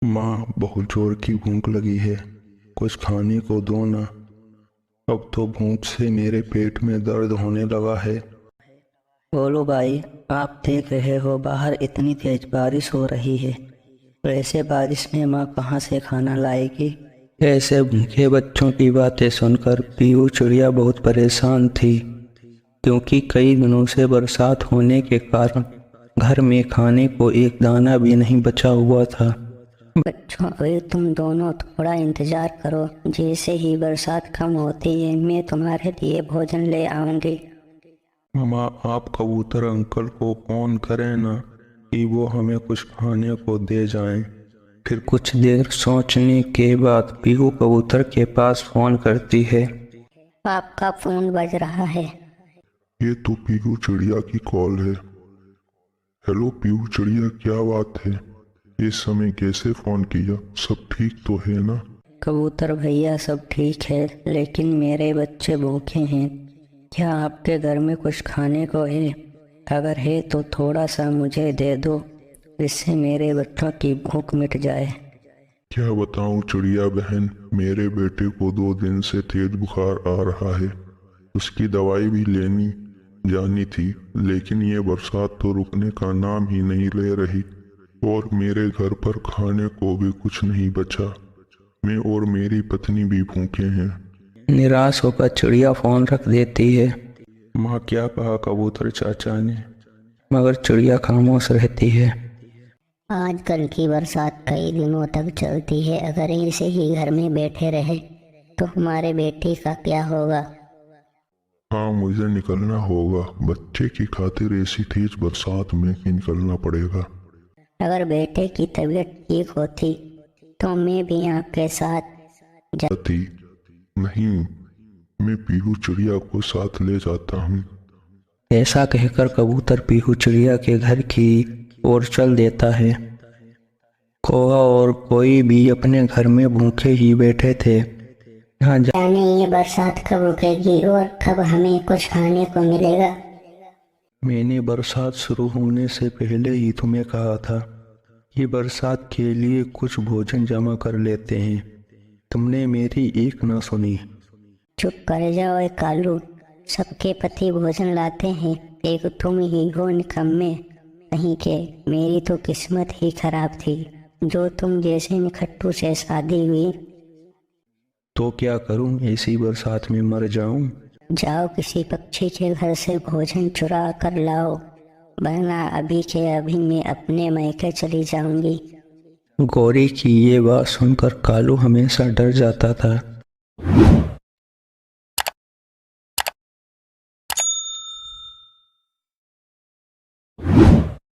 माँ, बहुत जोर की भूख लगी है। कुछ खाने को दो ना। अब तो भूख से मेरे पेट में दर्द होने लगा है। बोलो भाई, आप देख रहे हो बाहर इतनी तेज बारिश हो रही है। और ऐसे बारिश में माँ कहाँ से खाना लाएगी। ऐसे भूखे बच्चों की बातें सुनकर पीहू चिड़िया बहुत परेशान थी, क्योंकि कई दिनों से बरसात होने के कारण घर में खाने को एक दाना भी नहीं बचा हुआ था। बच्चों, अरे तुम दोनों थोड़ा इंतजार करो। जैसे ही बरसात कम होती है मैं तुम्हारे लिए भोजन ले आऊंगी। माँ, आप कबूतर अंकल को फोन करें ना कि वो हमें कुछ खाने को दे जाएं। फिर कुछ देर सोचने के बाद पीहू कबूतर के पास फोन करती है। आपका फोन बज रहा है। ये तो पीहू चिड़िया की कॉल है। हेलो पीहू चिड़िया, क्या बात है? इस समय कैसे फोन किया? सब ठीक तो है ना? कबूतर भैया, सब ठीक है, लेकिन मेरे बच्चे भूखे हैं। क्या आपके घर में कुछ खाने को है? अगर है तो थोड़ा सा मुझे दे दो, जिससे मेरे बच्चों की भूख मिट जाए। क्या बताऊं चिड़िया बहन, मेरे बेटे को 2 दिन से तेज बुखार आ रहा है। उसकी दवाई भी लेनी जानी थी, लेकिन ये बरसात तो रुकने का नाम ही नहीं ले रही और मेरे घर पर खाने को भी कुछ नहीं बचा। मैं और मेरी पत्नी भी भूखे हैं। निराश होकर चिड़िया फोन रख देती है। माँ, क्या कहा कबूतर चाचा ने? मगर चिड़िया खामोश रहती है। आजकल की बरसात कई दिनों तक चलती है। अगर ऐसे ही घर में बैठे रहे तो हमारे बेटे का क्या होगा। हाँ, मुझे निकलना होगा। बच्चे की खातिर ऐसी तेज बरसात में ही निकलना पड़ेगा। अगर बेटे की तबीयत ठीक होती तो मैं भी आपके साथ अति नहीं, मैं पीहू चिड़िया को साथ ले जाता हूँ। ऐसा कहकर कबूतर पीहू चिड़िया के घर की ओर चल देता है। कौवा और कोई भी अपने घर में भूखे ही बैठे थे। यहाँ जाने ये बरसात कब रुकेगी और कब हमें कुछ खाने को मिलेगा। मैंने बरसात शुरू होने से पहले ही तुम्हें कहा था कि बरसात के लिए कुछ भोजन जमा कर लेते हैं। तुमने मेरी एक ना सुनी। चुप कर जाओ ए कालू, सबके पति भोजन लाते हैं, एक तुम ही हो निकम्मे कहीं के। मेरी तो किस्मत ही खराब थी, जो तुम जैसे निखट्टू से शादी हुई। तो क्या करूं, ऐसी बरसात में मर जाऊं? जाओ किसी पक्षी के घर से भोजन चुरा कर लाओ, वरना अभी के अभी मैं अपने मैके चली जाऊंगी। गौरी की ये बात सुनकर कालू हमेशा डर जाता था।